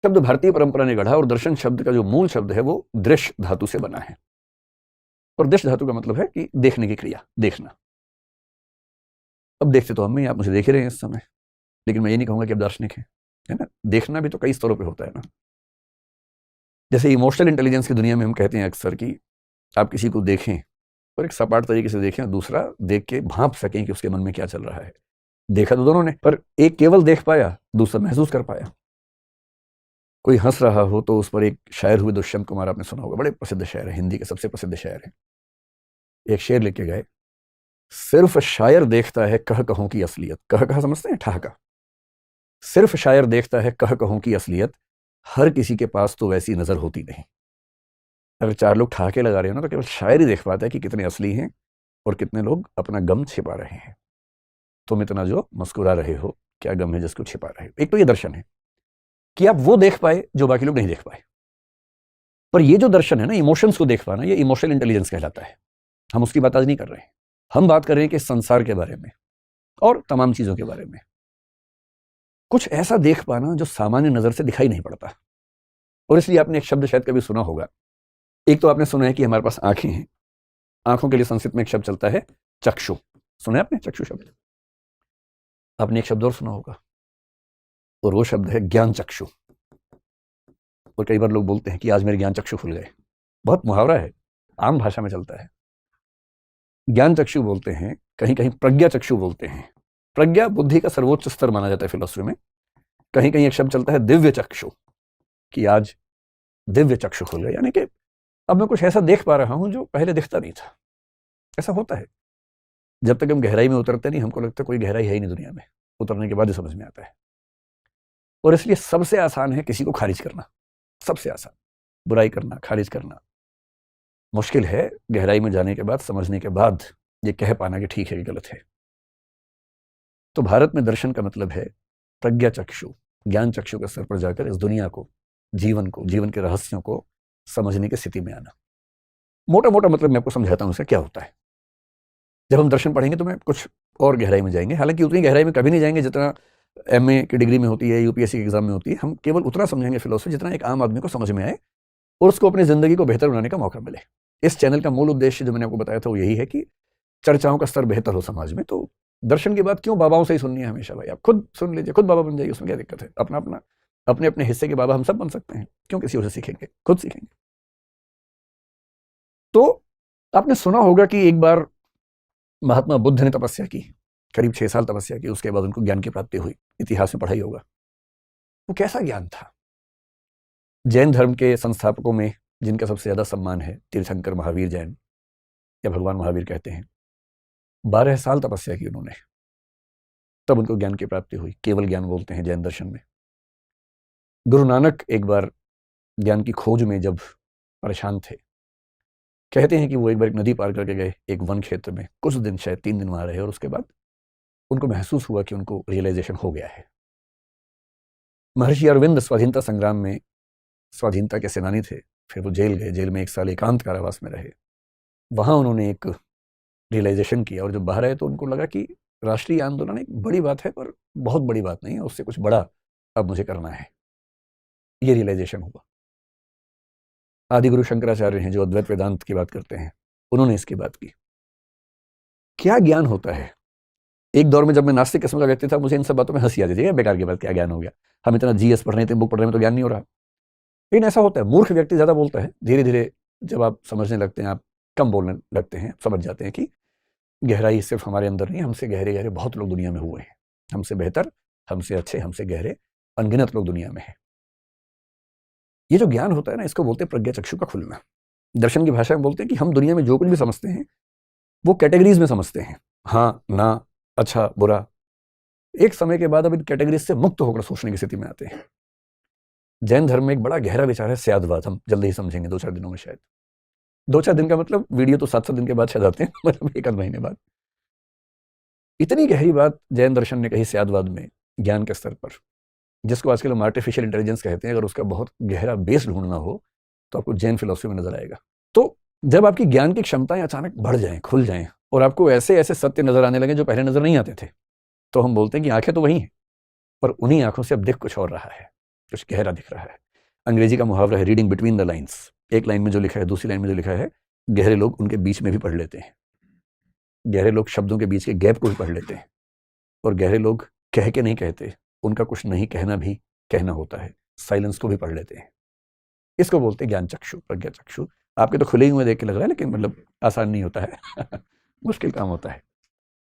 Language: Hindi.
शब्द भारतीय परंपरा ने गढ़ा और दर्शन शब्द का जो मूल शब्द है वो दृश्य धातु से बना है। और दृश्य धातु का मतलब है कि देखने की क्रिया, देखना। अब देखते तो हम ही, आप मुझे देख ही रहे हैं इस समय, लेकिन मैं ये नहीं कहूंगा कि आप दार्शनिक हैं, है ना। देखना भी तो कई स्तरों पे होता है ना। जैसे इमोशनल इंटेलिजेंस की दुनिया में हम कहते हैं अक्सर कि आप किसी को देखें और एक सपाट तरीके से देखें, और दूसरा देख के भांप सकें कि उसके मन में क्या चल रहा है। देखा तो दोनों ने, पर एक केवल देख पाया, दूसरा महसूस कर पाया। कोई हंस रहा हो तो उस पर एक शायर हुए दुष्यंत कुमार, आपने सुना होगा, बड़े प्रसिद्ध शायर है, हिंदी के सबसे प्रसिद्ध शायर है। एक शेर लिख के गए, सिर्फ शायर देखता है कह कहों की असलियत। कह कहा समझते हैं, ठहाका। सिर्फ शायर देखता है कह कहों की असलियत, हर किसी के पास तो वैसी नजर होती नहीं। अगर चार लोग ठहाके लगा रहे हो ना, तो केवल शायर ही देख पाता है कि कितने असली हैं और कितने लोग अपना गम छिपा रहे हैं। तुम इतना जो मुस्कुरा रहे हो, क्या गम है जिसको छिपा रहे हो। एक तो ये दर्शन है कि आप वो देख पाए जो बाकी लोग नहीं देख पाए। पर ये जो दर्शन है ना, इमोशंस को देख पाना, ये इमोशनल इंटेलिजेंस कहलाता है। हम उसकी बात आज नहीं कर रहे हैं। हम बात कर रहे हैं कि संसार के बारे में और तमाम चीजों के बारे में कुछ ऐसा देख पाना जो सामान्य नजर से दिखाई नहीं पड़ता। और इसलिए आपने एक शब्द शायद कभी सुना होगा। एक तो आपने सुना है कि हमारे पास आंखें हैं, आंखों के लिए संस्कृत में एक शब्द चलता है चक्षु। सुना है आपने चक्षु शब्द? आपने एक शब्द और सुना होगा, और वो शब्द है ज्ञान चक्षु। और कई बार लोग बोलते हैं कि आज मेरे ज्ञान चक्षु खुल गए। बहुत मुहावरा है, आम भाषा में चलता है। ज्ञान चक्षु बोलते हैं, कहीं कहीं प्रज्ञा चक्षु बोलते हैं। प्रज्ञा बुद्धि का सर्वोच्च स्तर माना जाता है फिलॉसफी में। कहीं कहीं एक शब्द चलता है दिव्य चक्षु, कि आज दिव्य चक्षु खुल गए, यानी कि अब मैं कुछ ऐसा देख पा रहा हूं जो पहले दिखता नहीं था। ऐसा होता है, जब तक हम गहराई में उतरते नहीं, हमको लगता है कोई गहराई है ही नहीं दुनिया में। उतरने के बाद ही समझ में आता है। और इसलिए सबसे आसान है किसी को खारिज करना, सबसे आसान। बुराई करना, खारिज करना मुश्किल है। गहराई में जाने के बाद, समझने के बाद ये कह पाना कि ठीक है कि गलत है। तो भारत में दर्शन का मतलब है प्रज्ञा चक्षु, ज्ञान चक्षु के स्तर पर जाकर इस दुनिया को, जीवन को, जीवन के रहस्यों को समझने की स्थिति में आना। मोटा मोटा मतलब मैं आपको समझाता हूं इसका क्या होता है। जब हम दर्शन पढ़ेंगे तो मैं कुछ और गहराई में जाएंगे, हालांकि उतनी गहराई में कभी नहीं जाएंगे जितना एमए की डिग्री में होती है, यूपीएससी के एग्जाम में होती है। हम केवल उतना समझेंगे फिलोसफी जितना एक आम आदमी को समझ में आए और उसको अपनी जिंदगी को बेहतर बनाने का मौका मिले। इस चैनल का मूल उद्देश्य जो मैंने आपको बताया था वो यही है कि चर्चाओं का स्तर बेहतर हो समाज में। तो दर्शन की बात क्यों बाबाओं से ही सुननी है हमेशा? भाई आप खुद सुन लीजिए, खुद बाबा बन जाइए, उसमें क्या दिक्कत है? अपना अपना अपने अपने हिस्से के बाबा हम सब बन सकते हैं, क्यों किसी और से सीखेंगे? खुद सीखेंगे। तो आपने सुना होगा कि एक बार महात्मा बुद्ध ने तपस्या की, करीब 6 साल तपस्या की, उसके बाद उनको ज्ञान की प्राप्ति हुई। इतिहास में पढ़ाई होगा। वो कैसा ज्ञान था? जैन धर्म के संस्थापकों में जिनका सबसे ज्यादा सम्मान है, तीर्थंकर महावीर जैन, या भगवान महावीर कहते हैं, 12 साल तपस्या की उन्होंने, तब उनको ज्ञान की प्राप्ति हुई। केवल ज्ञान बोलते हैं जैन दर्शन में। गुरु नानक एक बार ज्ञान की खोज में जब परेशान थे, कहते हैं कि वो एक बार एक नदी पार करके गए, एक वन क्षेत्र में, कुछ दिन, शायद 3 दिन वहां रहे, और उसके बाद उनको महसूस हुआ कि उनको रियलाइजेशन हो गया है। महर्षि अरविंद स्वाधीनता संग्राम में स्वाधीनता के सेनानी थे, फिर वो जेल गए, जेल में 1 साल एकांत कारावास में रहे। वहां उन्होंने एक रियलाइजेशन किया, और जब बाहर आए तो उनको लगा कि राष्ट्रीय आंदोलन एक बड़ी बात है, पर बहुत बड़ी बात नहीं है, उससे कुछ बड़ा अब मुझे करना है। ये रियलाइजेशन हुआ। आदि गुरु शंकराचार्य हैं जो अद्वैत वेदांत की बात करते हैं, उन्होंने इसकी बात की। क्या ज्ञान होता है? एक दौर में जब मैं नास्तिक किस्म का व्यक्ति था, मुझे इन सब बातों में हंसी आती थी, बेकार की बात, क्या ज्ञान हो गया, हम इतना जीएस पढ़ रहे थे, बुक पढ़ रहे हैं, तो ज्ञान नहीं हो रहा। लेकिन ऐसा होता है, मूर्ख व्यक्ति ज्यादा बोलता है। धीरे धीरे जब आप समझने लगते हैं, आप कम बोलने लगते हैं, समझ जाते हैं कि गहराई सिर्फ हमारे अंदर नहीं, हमसे गहरे गहरे बहुत लोग दुनिया में हुए हैं, हमसे बेहतर, हमसे अच्छे, हमसे गहरे अनगिनत लोग दुनिया में हैं। ये जो ज्ञान होता है ना, इसको बोलते हैं प्रज्ञा चक्षु का खुलना। दर्शन की भाषा में बोलते हैं कि हम दुनिया में जो कुछ भी समझते हैं वो कैटेगरीज में समझते हैं, हाँ, ना, अच्छा, बुरा। एक समय के बाद अब इन कैटेगरीज से मुक्त होकर सोचने की स्थिति में आते हैं। जैन धर्म में एक बड़ा गहरा विचार है स्यादवाद, हम जल्दी ही समझेंगे 2-4 दिनों में शायद। 2-4 दिन का मतलब वीडियो तो 7-7 दिन के बाद शायद आते हैं, मतलब 1 आध महीने बाद। इतनी गहरी बात जैन दर्शन ने कही स्यादवाद में, ज्ञान के स्तर पर, जिसको आजकल हम आर्टिफिशियल इंटेलिजेंस कहते हैं। अगर उसका बहुत गहरा बेस ढूंढना हो तो आपको जैन फिलॉसफी में नजर आएगा। तो जब आपकी ज्ञान की क्षमताएं अचानक बढ़ जाएं, खुल जाएं, और आपको ऐसे ऐसे सत्य नजर आने लगे जो पहले नजर नहीं आते थे, तो हम बोलते हैं कि आंखें तो वही हैं, पर उन्हीं आंखों से अब दिख कुछ और रहा है। कुछ गहरा दिख रहा है। अंग्रेजी का मुहावरा है रीडिंग बिटवीन द लाइन्स, एक लाइन में जो लिखा है दूसरी लाइन में जो लिखा है, गहरे लोग उनके बीच में भी पढ़ लेते हैं। गहरे लोग शब्दों के बीच के गैप को भी पढ़ लेते हैं, और गहरे लोग कह के नहीं कहते, उनका कुछ नहीं कहना भी कहना होता है, साइलेंस को भी पढ़ लेते हैं। इसको बोलते हैं ज्ञान चक्षु, प्रज्ञा चक्षु। आपके तो खुले ही हुए देख के लग रहा है, लेकिन मतलब आसान नहीं होता है मुश्किल काम होता है।